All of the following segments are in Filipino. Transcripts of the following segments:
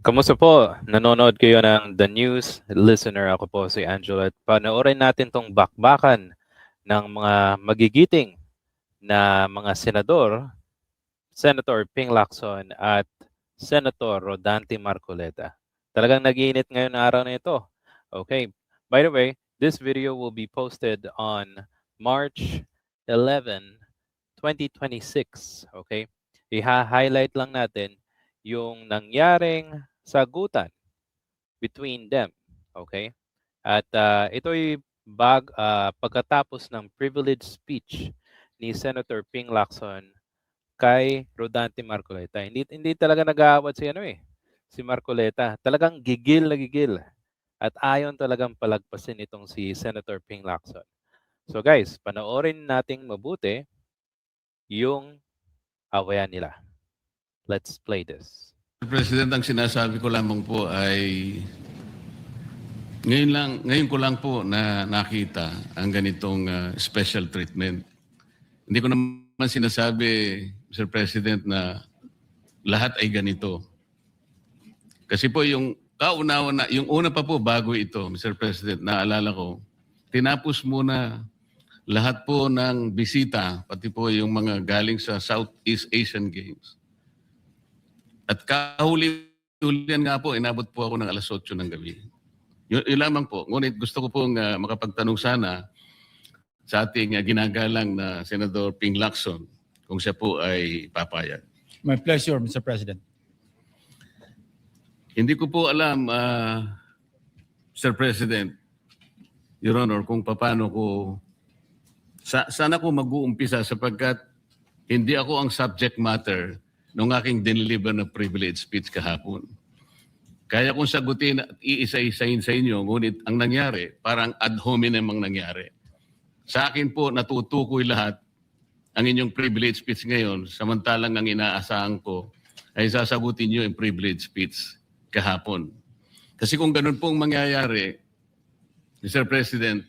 Kamusta po? Nanonood kayo ng The News Listener. Ako po si Angelo at panoorin natin tong bakbakan ng mga magigiting na mga senador, Senator Ping Lacson at Senator Rodante Marcoleta. Talagang nag-iinit ngayon na araw na ito. Okay. By the way, this video will be posted on March 11, 2026. Okay. Iha-highlight lang natin yung nangyaring sagutan between them. Okay? At ito'y pagkatapos ng privileged speech ni Senator Ping Lacson kay Rodante Marcoleta. Hindi talaga nag-aawat si Marcoleta. Talagang gigil na gigil. At ayon talagang palagpasin itong si Senator Ping Lacson. So guys, panoorin nating mabuti yung awayan nila. Let's play this. President, ang sinasabi ko lamang po ay ngayon ko lang po na nakita ang ganitong special treatment. Hindi ko naman sinasabi, Mr. President, na lahat ay ganito. Kasi po yung yung una pa po bago ito, Mr. President, naalala ko, tinapos muna lahat po ng bisita, pati po yung mga galing sa Southeast Asian Games. At kahuli-hulihan nga po, inabot po ako ng alas 8 ng gabi. Yun lamang po. Ngunit gusto ko pong makapagtanong sana sa ating ginagalang na Senador Ping Lacson kung siya po ay papayag. My pleasure, Mr. President. Hindi ko po alam, Mr. President, Your Honor, kung paano ko... sana ko mag-uumpisa sapagkat hindi ako ang subject matter nung aking dineliver na privilege speech kahapon. Kaya kong sagutin at iisa-isahin sa inyo, ngunit ang nangyari, parang ad hominem ang nangyari. Sa akin po, natutukoy lahat ang inyong privilege speech ngayon, samantalang ang inaasahan ko ay sasagutin nyo yung privilege speech kahapon. Kasi kung ganun pong mangyayari, Mr. President,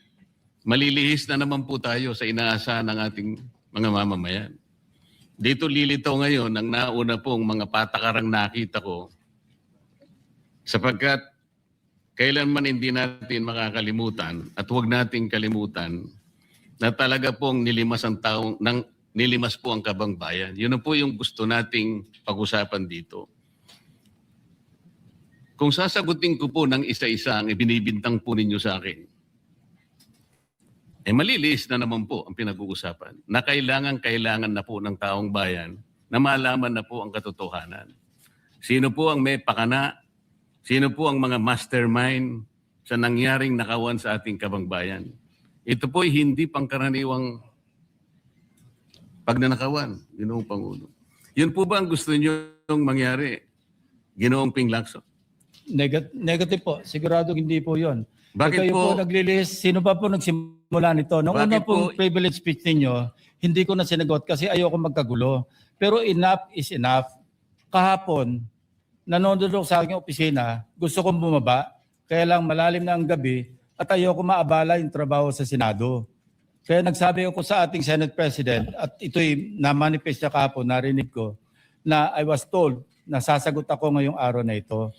malilihis na naman po tayo sa inaasahan ng ating mga mamamayan. Dito lilitaw ngayon ang nauna pong mga patakarang nakita ko sapagkat kailanman hindi natin makakalimutan at huwag nating kalimutan na talaga pong nilimas po ang kabangbayan. Yun na po yung gusto nating pag-usapan dito. Kung sasagutin ko po ng isa-isa ang ibinibintang po ninyo sa akin, maliliis na naman po ang pinag-uusapan na kailangan na po ng taong bayan na malaman na po ang katotohanan. Sino po ang may pakana? Sino po ang mga mastermind sa nangyaring nakawan sa ating kabangbayan? Ito po ay hindi pangkaraniwang pagnanakawan, Ginoong Pangulo. Yun po ba ang gusto niyong mangyari, Ginoong Ping Lacson? Negative po. Sigurado hindi po yun. Bakit kayo po? Naglilist, sino pa po nagsimula nito? Nung una pong privilege speech ninyo, hindi ko na sinagot kasi ayoko magkagulo. Pero enough is enough. Kahapon, nanonood ako sa aking opisina, gusto kong bumaba, kaya lang malalim na ang gabi at ayoko maabala yung trabaho sa Senado. Kaya nagsabi ako sa ating Senate President at ito'y na-manifest niya kahapon, narinig ko, na I was told na sasagot ako ngayong araw na ito.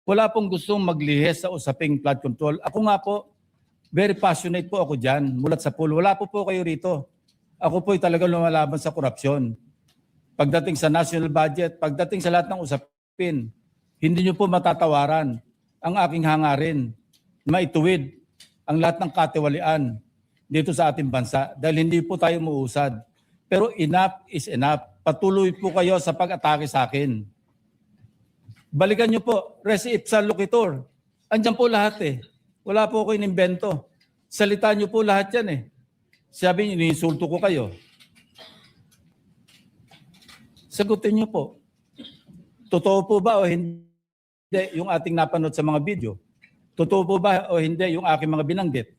Wala pong gustong maglihis sa usaping flood control. Ako nga po, very passionate po ako dyan, mulat sa pool. Wala po kayo rito. Ako po'y talagang lumalaban sa korupsyon. Pagdating sa national budget, pagdating sa lahat ng usapin, hindi nyo po matatawaran ang aking hangarin, maituwid ang lahat ng katiwalian dito sa ating bansa dahil hindi po tayo muusad. Pero enough is enough. Patuloy po kayo sa pag-atake sa akin. Balikan nyo po, res ipsa loquitur. Andyan po lahat eh. Wala po ako inimbento. Salita nyo po lahat yan eh. Sabi nyo, iniinsulto ko kayo. Sagutin nyo po. Totoo po ba o hindi yung ating napanood sa mga video? Totoo po ba o hindi yung aking mga binanggit?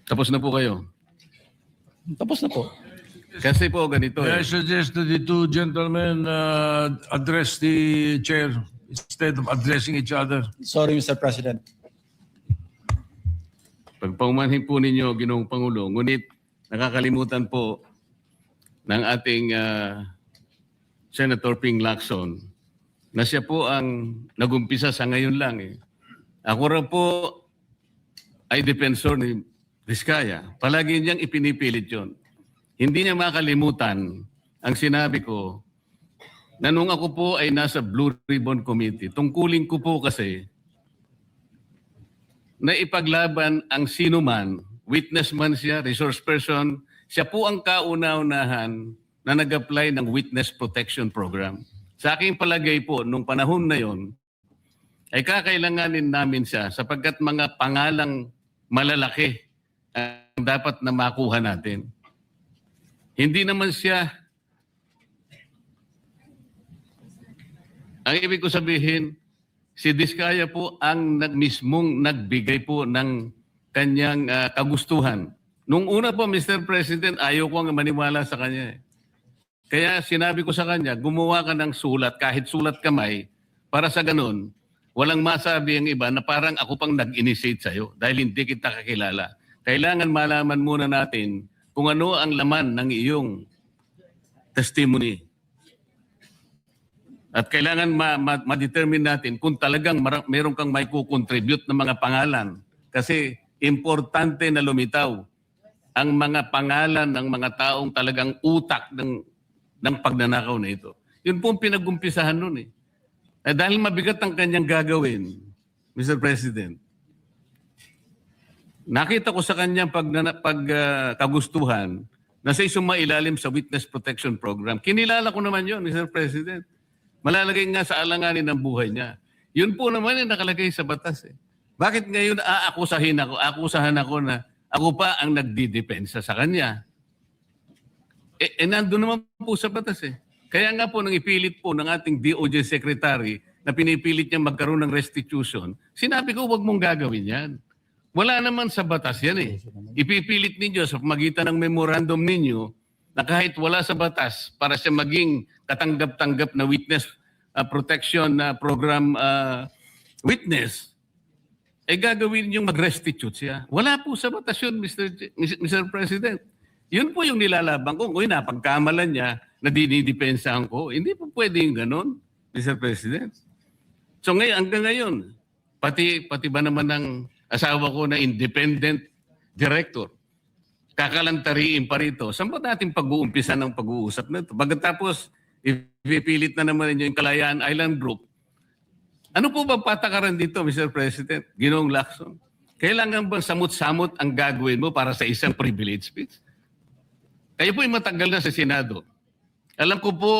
Tapos na po kayo. Tapos na po. Kasi po ganito I suggest that the two gentlemen address the chair instead of addressing each other. Sorry, Mr. President. Pagpaumanhin po ninyo, Ginoong Pangulo, ngunit nakakalimutan po ng ating Senator Ping Lacson na siya po ang nagumpisa sa ngayon lang. Ako raw po ay defensor ni Vizcaya. Palagi niyang ipinipilit yun. Hindi niya makalimutan ang sinabi ko na nung ako po ay nasa Blue Ribbon Committee, tungkulin ko po kasi na ipaglaban ang sino man, witness man siya, resource person, siya po ang kauna-unahan na nag-apply ng Witness Protection Program. Sa aking palagay po, nung panahon na yon, ay kakailanganin namin siya sapagkat mga pangalang malalaki ang dapat na makuha natin. Hindi naman siya, ang ibig ko sabihin, si Vizcaya po ang mismong nagbigay po ng kanyang kagustuhan. Nung una po, Mr. President, ayaw ko ang maniwala sa kanya. Kaya sinabi ko sa kanya, gumawa ka ng sulat, kahit sulat kamay, para sa ganun, walang masabi ang iba na parang ako pang nag-initiate sa'yo dahil hindi kita kakilala. Kailangan malaman muna natin kung ano ang laman ng iyong testimony. At kailangan ma-determine natin kung talagang meron kang may kukontribute ng mga pangalan. Kasi importante na lumitaw ang mga pangalan ng mga taong talagang utak ng pagnanakaw na ito. Yun po ang pinag-umpisahan nun eh. Dahil mabigat ang kanyang gagawin, Mr. President, nakita ko sa kanyang kagustuhan na siya sumailalim sa Witness Protection Program. Kinilala ko naman yun, Mr. President. Malalagay nga sa alanganin ng buhay niya. Yun po naman yung nakalagay sa batas. Bakit ngayon akusahan ako na ako pa ang nagdidepensa sa kanya? Nandun naman po sa batas eh. Kaya nga po nang ipilit po ng ating DOJ Secretary na pinipilit niya magkaroon ng restitution, sinabi ko huwag mong gagawin yan. Wala naman sa batas yan eh. Ipipilit ninyo sa pamagitan ng memorandum ninyo na kahit wala sa batas para siya maging katanggap-tanggap na witness protection program witness, eh gagawin yung mag-restitute siya. Wala po sa batas yun, Mr. President. Yun po yung nilalaban ko. Kung napagkamalan niya na dinidepensahan ko, hindi po pwedeng ganon, Mr. President. So ngayon, hanggang ngayon, pati ba naman ng asawa ko na independent director, kakalantariin pa rito. Saan ba natin pag-uumpisa ng pag-uusap na ito? Pagkatapos, ipipilit na naman ninyo yung Kalayaan Island Group. Ano po ba patakaran dito, Mr. President? Ginoong Lacson? Kailangan bang samot-samot ang gagawin mo para sa isang privilege speech? Kayo po yung matagal na sa Senado. Alam ko po,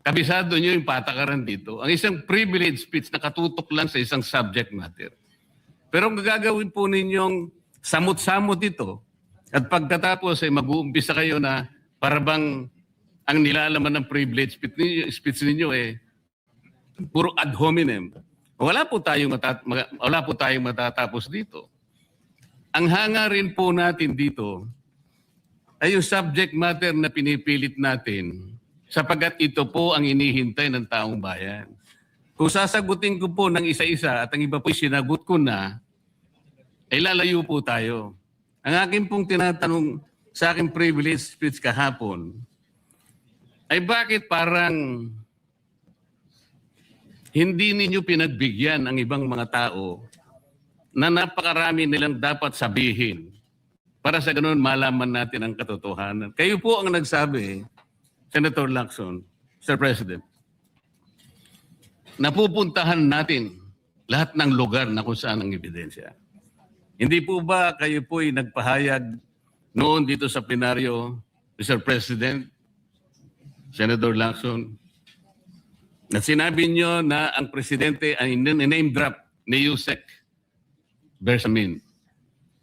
kabisado nyo yung patakaran dito. Ang isang privilege speech nakatutok lang sa isang subject matter. Pero ang gagawin po ninyong samot-samot ito, at pagkatapos ay mag-uumpisa kayo na parabang ang nilalaman ng privilege speech ninyo eh puro ad hominem. Wala po tayong matatapos dito. Ang hangarin po natin dito ay yung subject matter na pinipilit natin sapagkat ito po ang inihintay ng taong bayan. Kung sasagutin ko po ng isa-isa at ang iba po sinagot ko na, ay lalayo po tayo. Ang akin pong tinatanong sa aking privilege speech kahapon ay bakit parang hindi ninyo pinagbigyan ang ibang mga tao na napakarami nilang dapat sabihin para sa ganun malaman natin ang katotohanan. Kayo po ang nagsabi, Senator Lacson, Mr. President, napupuntahan natin lahat ng lugar na kung saan ang ebidensya. Hindi po ba kayo po'y nagpahayag noon dito sa plenaryo, Mr. President, Senator Lacson, na sinabi nyo na ang presidente ay name drop ni Yusek Bersamin.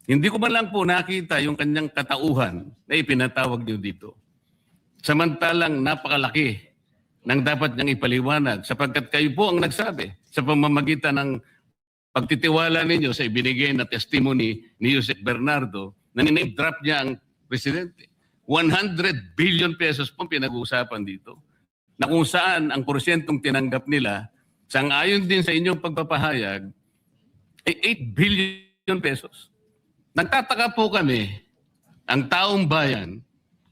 Hindi ko man lang po nakita yung kanyang katauhan na ipinatawag nyo dito. Samantalang napakalaki ng dapat niyang ipaliwanag sapagkat kayo po ang nagsabi sa pamamagitan ng pagtitiwala ninyo sa ibinigay na testimony ni Yusek Bernardo na niname drop niya ang presidente. 100 billion pesos po pinag-uusapan dito na kung saan ang porsyentong tinanggap nila sang-ayon din sa inyong pagpapahayag ay 8 billion pesos. Nagtataka po kami, ang taong bayan,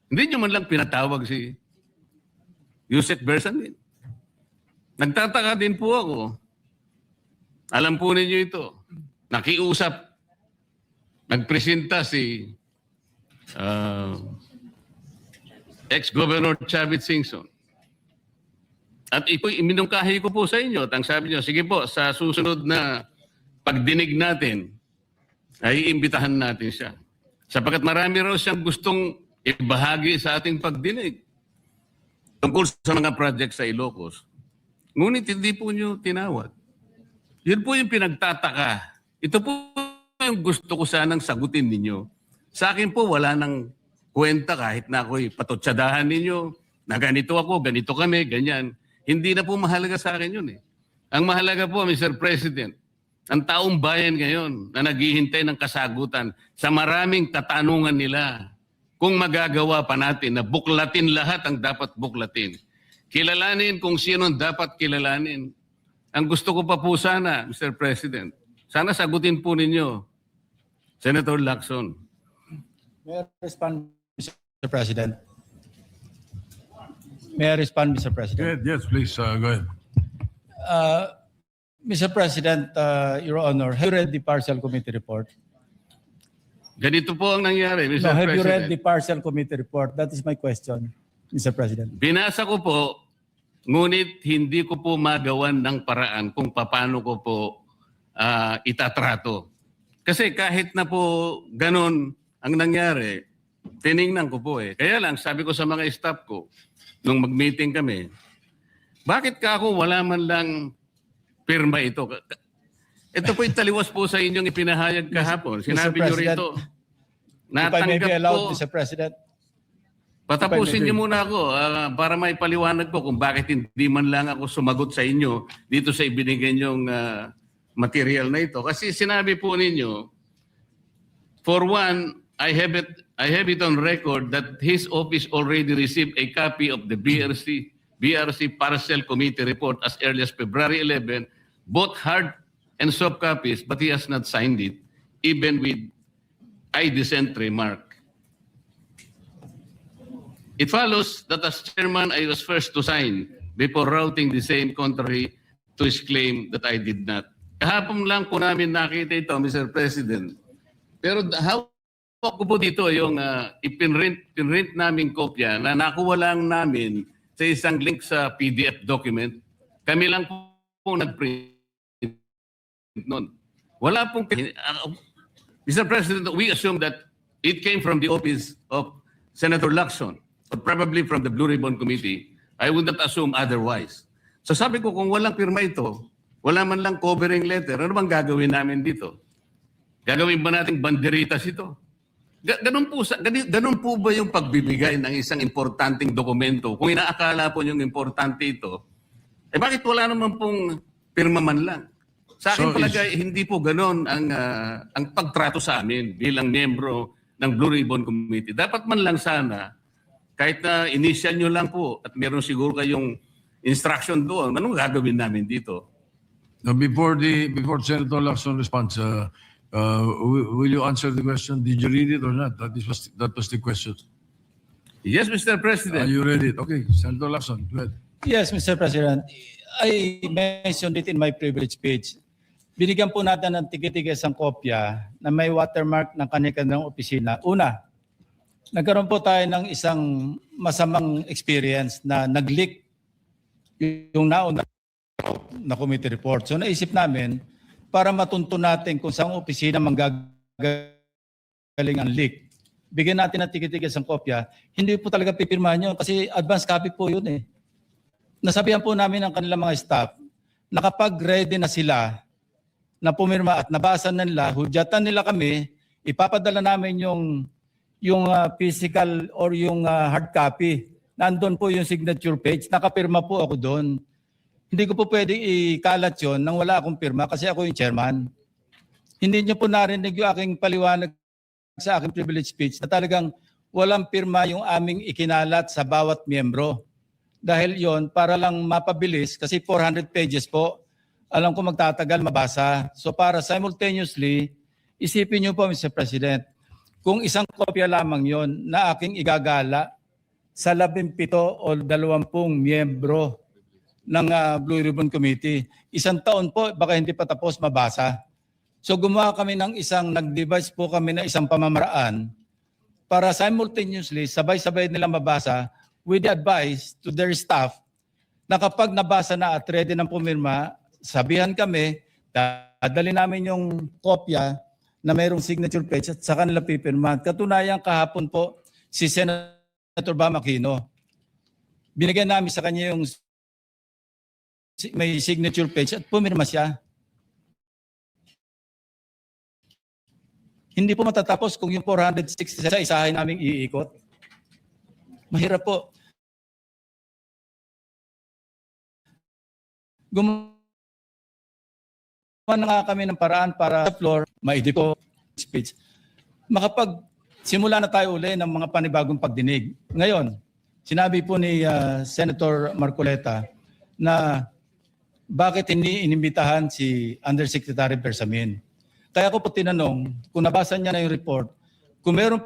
hindi nyo man lang pinatawag si Yusek Bersamin. Nagtataka din po ako. Alam po ninyo ito. Nakiusap. Nagpresenta si ex-Governor Chavit Singson. At iminungkahi ko po sa inyo at ang sabi niyo, sige po, sa susunod na pagdinig natin, ay iimbitahan natin siya. Sapagkat marami raw siyang gustong ibahagi sa ating pagdinig tungkol sa mga project sa Ilocos. Ngunit hindi po niyo tinawag. Yun po yung pinagtataka. Ito po yung gusto ko sanang sagutin ninyo. Sa akin po, wala nang kwenta kahit na ako'y patutsadahan ninyo na ganito ako, ganito kami, ganyan. Hindi na po mahalaga sa akin yun eh. Ang mahalaga po, Mr. President, ang taong bayan ngayon na naghihintay ng kasagutan sa maraming katanungan nila kung magagawa pa natin na buklatin lahat ang dapat buklatin. Kilalanin kung sino ang dapat kilalanin. Ang gusto ko pa po sana, Mr. President, sana sagutin po ninyo, Senator Lacson. May I respond, Mr. President? May I respond, Mr. President? Yes, please, go ahead. Mr. President, Your Honor, have you read the partial committee report? Ganito po ang nangyari, Mr. No, have you read President. the partial committee report? That is my question, Mr. President. Binasa ko po, ngunit hindi ko po magawan ng paraan kung paano ko po itatrato. Kasi kahit na po ganun ang nangyari, tiningnan ko po eh. Kaya lang, sabi ko sa mga staff ko, nung mag-meeting kami, bakit ka ako wala man lang pirma ito? Ito po yung taliwas po sa inyong ipinahayag kahapon. Sinabi Mr. nyo President, rito, If I may be natanggap allowed, ko, Mr. President. patapusin If I may niyo muna ako para may paliwanag ko kung bakit hindi man lang ako sumagot sa inyo dito sa ibinigay niyong material na ito. Kasi sinabi po ninyo, for one, I have it on record that his office already received a copy of the BRC Partial Committee report as early as February 11, both hard and soft copies, but he has not signed it, even with I dissent remark. It follows that as chairman, I was first to sign before routing the same contrary to his claim that I did not. Kahapon lang po namin nakita ito, Mr. President. Pero hawak ko po dito yung ipinrint namin kopya na nakuha lang namin sa isang link sa PDF document. Kami lang po nag-print noon. Wala pong... Mr. President, we assume that it came from the office of Senator Lacson or probably from the Blue Ribbon Committee. I would not assume otherwise. So sabi ko, kung walang pirma ito, wala man lang covering letter, ano bang gagawin namin dito? Gagawin ba nating banderitas ito? Ganun po ba yung pagbibigay ng isang importanteng dokumento? Kung inaakala po yung importante ito, eh bakit wala naman pong pirma man lang? Sa akin palagay, hindi po ganun ang pagtrato sa amin bilang miyembro ng Blue Ribbon Committee. Dapat man lang sana, kahit na initial nyo lang po at meron siguro kayong instruction doon, anong gagawin namin dito? Now, before Senator Lacson responds, will you answer the question? Did you read it or not? That was the question. Yes, Mr. President. You read it. Okay, Senator Lacson, go ahead. Yes, Mr. President. I mentioned it in my privilege speech. Binigyan po natin ng tigil-tigil isang kopya na may watermark ng kanilang opisina. Una, nagkaroon po tayo ng isang masamang experience na nag-leak yung nauna na committee report. So naisip namin, para matunto natin kung saan opisina manggagaling ang leak, bigyan natin ng tigil-tigil isang kopya. Hindi po talaga pipirmahan yun kasi advance copy po yun eh. Nasabihan po namin ang kanilang mga staff na kapag ready na sila na pumirma at nabasa nila, hudyatan nila kami, ipapadala namin yung physical or yung hard copy. Nandun po yung signature page, nakapirma po ako doon. Hindi ko po pwede ikalat yun nang wala akong pirma kasi ako yung chairman. Hindi niyo po narinig yung aking paliwanag sa aking privilege speech na talagang walang pirma yung aming ikinalat sa bawat miyembro. Dahil yon para lang mapabilis kasi 400 pages po. Alam ko magtatagal mabasa. So para simultaneously, isipin niyo po Mr. President, kung isang kopya lamang yon na aking igagala sa 17 o 20 miyembro ng Blue Ribbon Committee. 1 taon po, baka hindi pa tapos mabasa. So gumawa kami ng nag-devise po kami ng isang pamamaraan para simultaneously, sabay-sabay nila mabasa with the advice to their staff na kapag nabasa na at ready ng pumirma, sabihan kami, dadali namin yung kopya na mayroong signature page at sa kanila pipirma. Katunayan kahapon po si Senator Bam Aquino. Binigyan namin sa kanya yung may signature page at pumirma siya. Hindi po matatapos kung yung 460 sa isahin namin iikot. Mahirap po. Gumawa na nga kami ng paraan para sa floor, maidip po speech. Makapag-simula na tayo uli ng mga panibagong pagdinig. Ngayon, sinabi po ni Senator Marcoleta na bakit hindi inimbitahan si Undersecretary Bersamin. Kaya ko po tinanong, kung nabasa niya na yung report, kung meron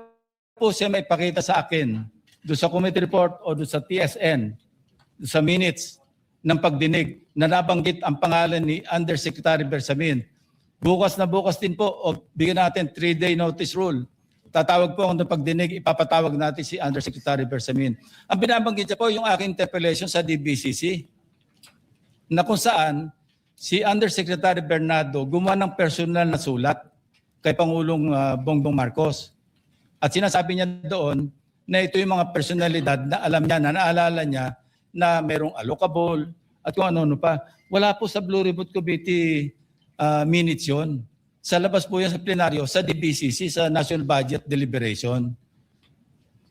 po siya may pakita sa akin doon sa committee report o doon sa TSN, doon sa minutes ng pagdinig na nabanggit ang pangalan ni Undersecretary Bersamin. Bukas na bukas din po o bigyan natin 3-day notice rule. Tatawag po ako ng pagdinig, ipapatawag natin si Undersecretary Bersamin. Ang binabanggit niya po yung aking interpellation sa DBCC na kung saan si Undersecretary Bernardo gumawa ng personal na sulat kay Pangulong Bongbong Marcos. At sinasabi niya doon na ito yung mga personalidad na alam niya, na naalala niya na merong allocable at kung ano-ano pa. Wala po sa Blue Ribbon Committee minutes yun. Sa labas po yan sa plenaryo, sa DBCC, sa National Budget Deliberation.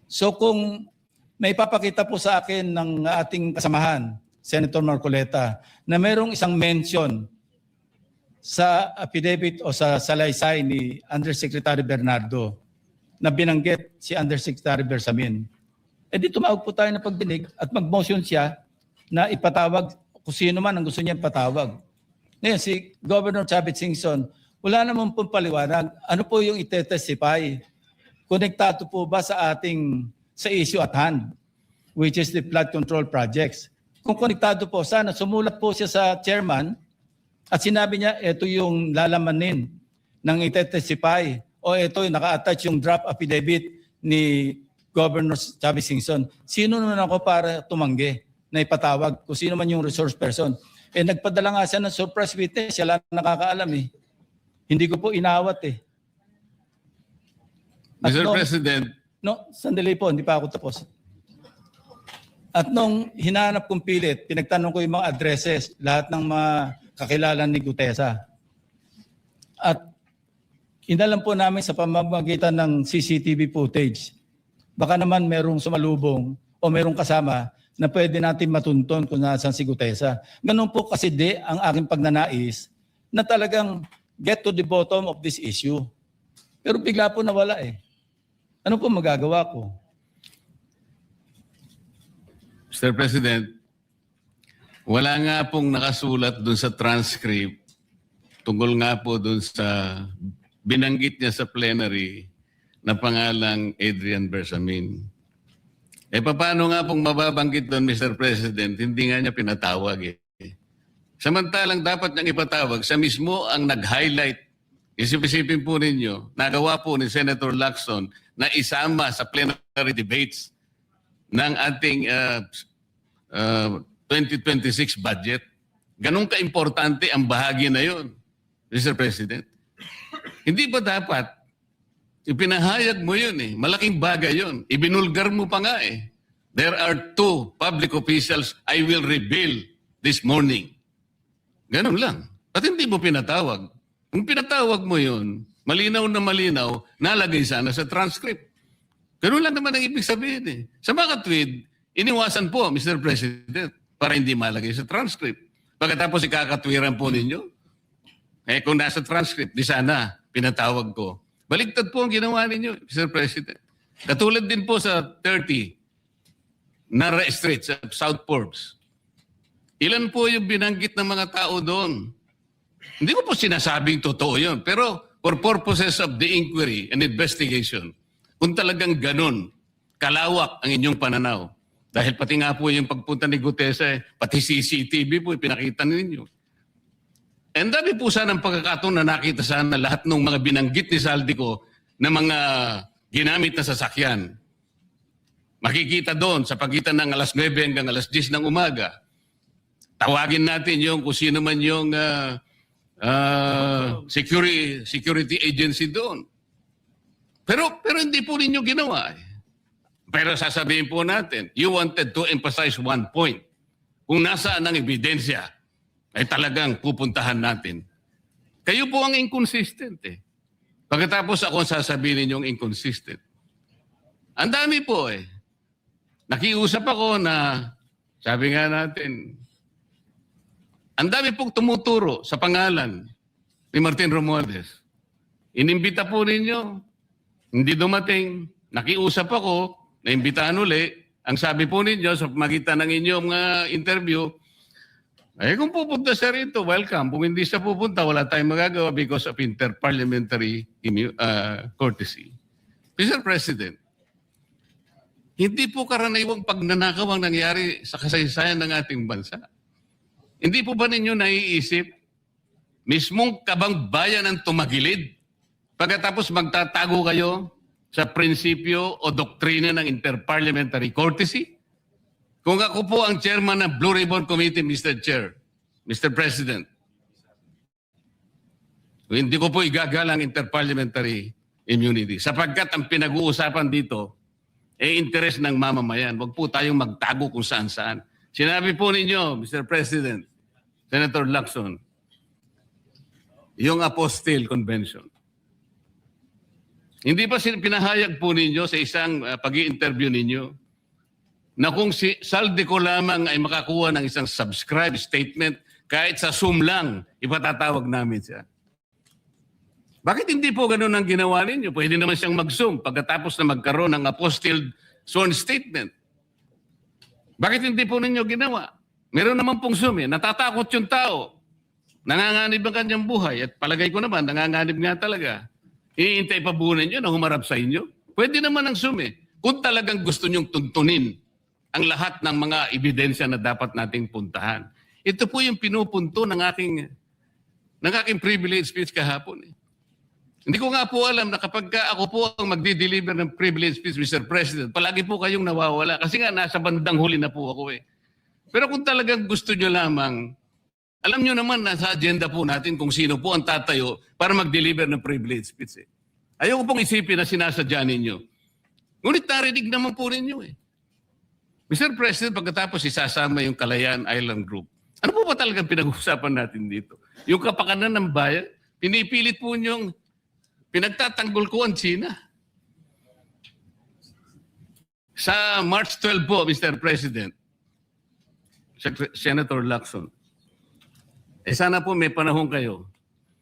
So kung may papakita po sa akin ng ating kasamahan, Senator Marcoleta, na merong isang mention sa affidavit o sa salaysay ni Undersecretary Bernardo na binanggit si Undersecretary Bersamin, di tumawag po tayo na pagdinig at mag-motion siya na ipatawag kung sino man ang gusto niya ipatawag. Ngayon, si Governor Chavit Singson, wala naman pong paliwanag. Ano po yung ite-testify? Konektado po ba sa issue at hand, which is the flood control projects? Kung konektado po, sana sumulat po siya sa chairman at sinabi niya, ito yung lalamanin ng ite-testify o ito yung naka-attach yung draft affidavit ni Governor Chavit Singson. Sino naman ako para tumanggi na ipatawag kung sino man yung resource person? Nagpadala nga siya ng surprise witness, siya lang nakakaalam eh. Hindi ko po inawat eh. Mr. President. No, sandali po, hindi pa ako tapos. At nung hinahanap kong pilit, pinagtanong ko yung mga addresses, lahat ng mga kakilala ni Gutesa. At inalam po namin sa pamamagitan ng CCTV footage. Baka naman merong sumalubong o merong kasama na pwede natin matunton kung nasaan si Gutesa. Ganun po kasi ang aking pagnanais na talagang get to the bottom of this issue. Pero bigla po nawala eh. Ano po magagawa ko? Mr. President, wala nga pong nakasulat dun sa transcript tungkol nga po dun sa binanggit niya sa plenary na pangalang Adrian Bersamin. Paano nga pong mababanggit doon, Mr. President? Hindi nga niya pinatawag eh. Samantalang dapat niyang ipatawag, siya mismo ang nag-highlight. Isip-isipin po ninyo, nagawa po ni Senator Lacson na isama sa plenary debates ng ating 2026 budget. Ganun ka-importante ang bahagi na yun, Mr. President. Hindi ba dapat ipinahayag mo yun eh. Malaking bagay yun. Ibinulgar mo pa nga eh. There are 2 public officials I will reveal this morning. Ganun lang. At hindi mo pinatawag. Kung pinatawag mo yun, malinaw na malinaw, nalagay sana sa transcript. Ganun lang naman ang ibig sabihin eh. Sa mga tweet, iniwasan po, Mr. President, para hindi malagay sa transcript. Pagkatapos ikakatwiran po ninyo, kung nasa transcript, di sana pinatawag ko. Baligtad po ang ginawa ninyo, Mr. President. Katulad din po sa 30 Nara Street sa South Forbes. Ilan po yung binanggit ng mga tao doon? Hindi ko po sinasabing totoo yun. Pero for purposes of the inquiry and investigation, kung talagang ganun, kalawak ang inyong pananaw, Dahil pati nga po yung pagpunta ni Gutesa, pati CCTV po, pinakita ninyo. And dami po sana ng pagkakataon na nakita sana lahat ng mga binanggit ni Saldico na mga ginamit na sasakyan. Makikita doon sa pagitan ng alas 9 hanggang alas 10 ng umaga. Tawagin natin yung kung sino man yung security agency doon. Pero hindi po ninyo ginawa. Pero sasabihin po natin, you wanted to emphasize one point. Kung nasaan ang ebidensya, ay talagang pupuntahan natin. Kayo po ang inconsistent eh. Pagkatapos ako sasabihin ninyong inconsistent. Ang dami po eh. Nakiusap ako na, sabi nga natin, ang dami pong tumuturo sa pangalan ni Martin Romualdez. Inimbita po ninyo, hindi dumating, nakiusap ako, naimbitahan uli, ang sabi po ninyo sa magitan ng inyong interview, ay kung pupunta siya rito, welcome. Kung hindi siya pupunta, wala tayong magagawa because of interparliamentary courtesy. Mr. President, hindi po karaniwang pagnanakaw ang nangyari sa kasaysayan ng ating bansa. Hindi po ba ninyo naiisip, mismong kabang bayan ang tumagilid, pagkatapos magtatago kayo sa prinsipyo o doktrina ng interparliamentary courtesy? Kung ako po ang chairman ng Blue Ribbon Committee, Mr. Chair, Mr. President, hindi ko po igagalang interparliamentary immunity sapagkat ang pinag-uusapan dito ay interes ng mamamayan. Huwag po tayong magtago kung saan-saan. Sinabi po ninyo, Mr. President, Senator Lacson, yung Apostille Convention. Hindi ba pinahayag po ninyo sa isang pag-i-interview ninyo na kung si Saldico lamang ay makakuha ng isang subscribe statement, kahit sa Zoom lang, ipatatawag namin siya. Bakit hindi po ganun ang ginawa ninyo? Pwede naman siyang mag-Zoom pagkatapos na magkaroon ng apostilled sworn statement. Bakit hindi po ninyo ginawa? Meron naman pong Zoom eh. Natatakot yung tao. Nanganganib ang kanyang buhay. At palagay ko naman, nanganganib nga talaga. Iintay pa po ninyo na humarap sa inyo? Pwede naman ang Zoom eh. Kung talagang gusto nyong tuntunin ang lahat ng mga ebidensya na dapat nating puntahan. Ito po yung pinupunto ng aking privilege speech kahapon. Eh. Hindi ko nga po alam na kapag ako po ang magdi-deliver ng privilege speech, Mr. President, palagi po kayong nawawala. Kasi nga nasa bandang huli na po ako eh. Pero kung talagang gusto nyo lamang, alam nyo naman na sa agenda po natin kung sino po ang tatayo para mag-deliver ng privilege speech. Eh. Ayaw ko pong isipin na sinasadya ninyo. Ngunit narinig naman po ninyo eh. Mr. President, pagkatapos isasama yung Kalayaan Island Group, ano po ba talagang pinag-uusapan natin dito? Yung kapakanan ng bayan, pinipilit po niyong pinagtatanggol ko ang China. Sa March 12 po, Mr. President, Senator Lacson, sana po may panahon kayo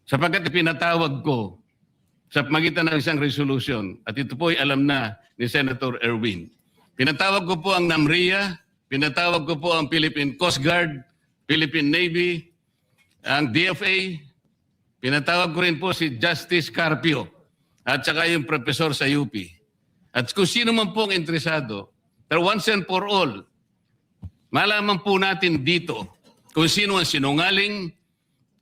sapagkat pinatawag ko sa magitan ng isang resolution at ito po ay alam na ni Senator Erwin. Pinatawag ko po ang NAMRIA, pinatawag ko po ang Philippine Coast Guard, Philippine Navy, ang DFA, pinatawag ko rin po si Justice Carpio at saka yung professor sa UP. At kung sino man po ang interesado, pero once and for all, malaman po natin dito kung sino ang sinungaling,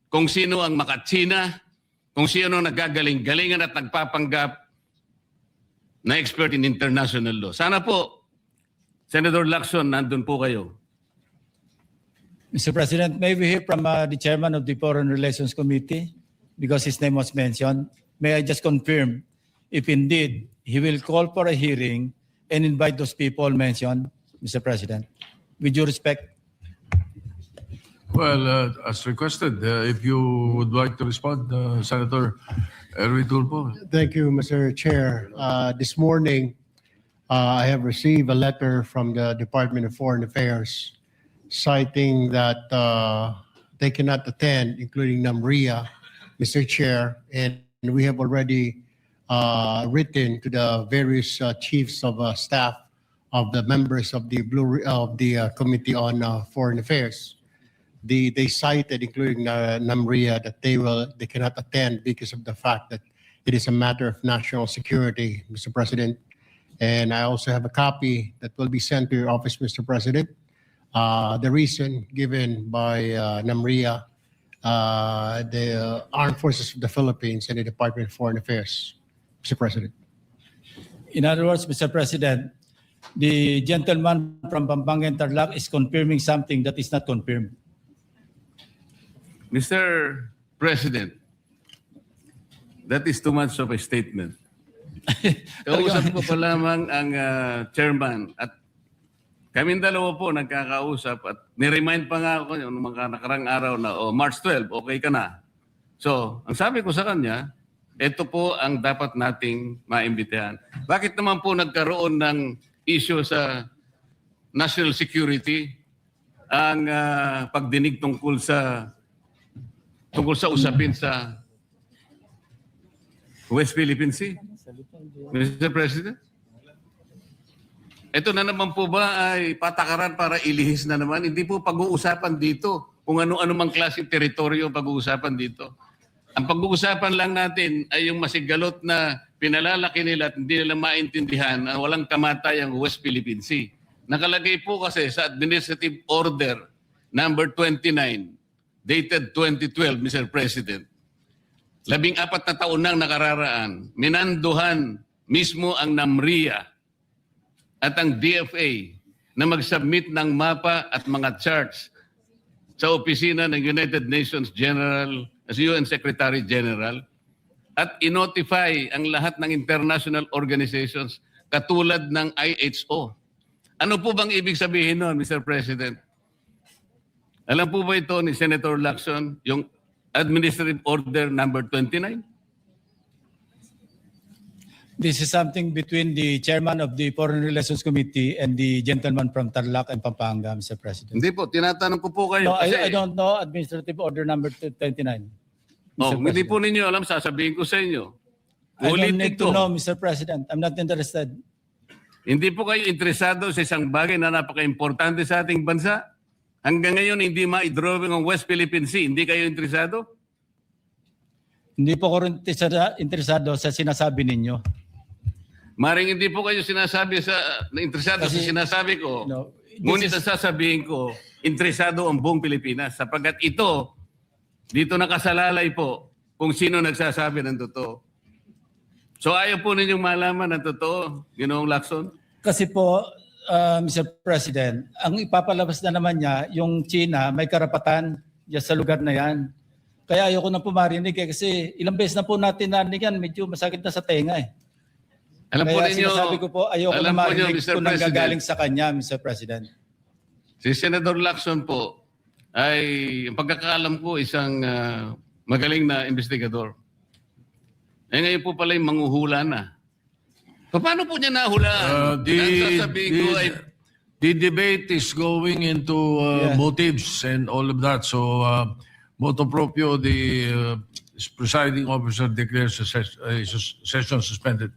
kung sino ang makatsina, kung sino ang nagagaling-galingan at nagpapanggap na expert in international law. Sana po, Senator Lacson, nandun po kayo. Mr. President, may we hear from the chairman of the Foreign Relations Committee because his name was mentioned. May I just confirm if indeed he will call for a hearing and invite those people mentioned, Mr. President? With due respect. Well, as requested, if you would like to respond, Senator Erwin Tulfo. Thank you, Mr. Chair. This morning, I have received a letter from the Department of Foreign Affairs citing that they cannot attend, including NAMRIA, Mr. Chair, and we have already written to the various chiefs of staff of the members of the Committee on Foreign Affairs. They cited, including NAMRIA, that they cannot attend because of the fact that it is a matter of national security, Mr. President. And I also have a copy that will be sent to your office, Mr. President. The reason given by NAMRIA, the Armed Forces of the Philippines, and the Department of Foreign Affairs, Mr. President. In other words, Mr. President, the gentleman from Pampanga and Tarlac is confirming something that is not confirmed. Mr. President, that is too much of a statement. Kausap ko pa lamang ang chairman at kaming dalawa po nagkakausap at niremind pa nga ako yung mga nakarang araw na March 12, okay ka na. So, ang sabi ko sa kanya, ito po ang dapat nating maimbitahan. Bakit naman po nagkaroon ng issue sa national security ang pagdinig tungkol sa usapin sa West Philippine Sea? Mr. President? Ito na naman po ba ay patakaran para ilihis na naman? Hindi po pag-uusapan dito kung ano-ano mang klaseng teritoryo pag-uusapan dito. Ang pag-uusapan lang natin ay yung masigalot na pinalalaki nila at hindi nila maintindihan na walang kamatay ang West Philippine Sea. Nakalagay po kasi sa Administrative Order number 29 dated 2012, Mr. President. 14 na taon nang nakararaan, minanduhan mismo ang NAMRIA at ang DFA na mag-submit ng mapa at mga charts sa opisina ng United Nations General, as UN Secretary General, at inotify ang lahat ng international organizations katulad ng IHO. Ano po bang ibig sabihin nun, Mr. President? Alam po ba ito ni Senator Lacson, yung Administrative Order number 29? This is something between the chairman of the Foreign Relations Committee and the gentleman from Tarlac and Pampanga, Mr. President. Hindi po, tinatanong ko po kayo. No, kasi, I don't know Administrative Order number 29. hindi po ninyo alam, sasabihin ko sa inyo. I don't Ulitin need to ko. know, Mr. President. I'm not interested. Hindi po kayo interesado sa isang bagay na napaka-importante sa ating bansa? Hanggang ngayon, hindi ma-drawing ang West Philippine Sea. Hindi kayo interesado? Hindi po ko rin interesado sa sinasabi ninyo. Maring hindi po kayo sinasabi interesado sa Kasi- sinasabi ko. No, this Ngunit is- ang sasabihin ko, interesado ang buong Pilipinas. Sapagkat ito, dito nakasalalay po kung sino nagsasabi ng totoo. So ayaw po ninyong malaman ng totoo, Ginoong Lacson? Kasi po, Mr. President, ang ipapalabas na naman niya, yung China, may karapatan dyan sa lugar na yan. Kaya ayoko na po marinig kasi ilang beses na po natin narinig yan, medyo masakit na sa tenga eh. Alam po Kaya ninyo, sinasabi ko po, ayoko alam na po ninyo, marinig Mr. kung President, nanggagaling sa kanya, Mr. President. si Senator Lacson po ay, ang pagkakaalam ko, isang magaling na investigador. Eh ngayon po pala yung manghuhula na. Paano po niya nahulaan? Ang sasabihin ko ay, The debate is going into Yeah. motives and all of that. So, motu proprio, the presiding officer declares a session suspended.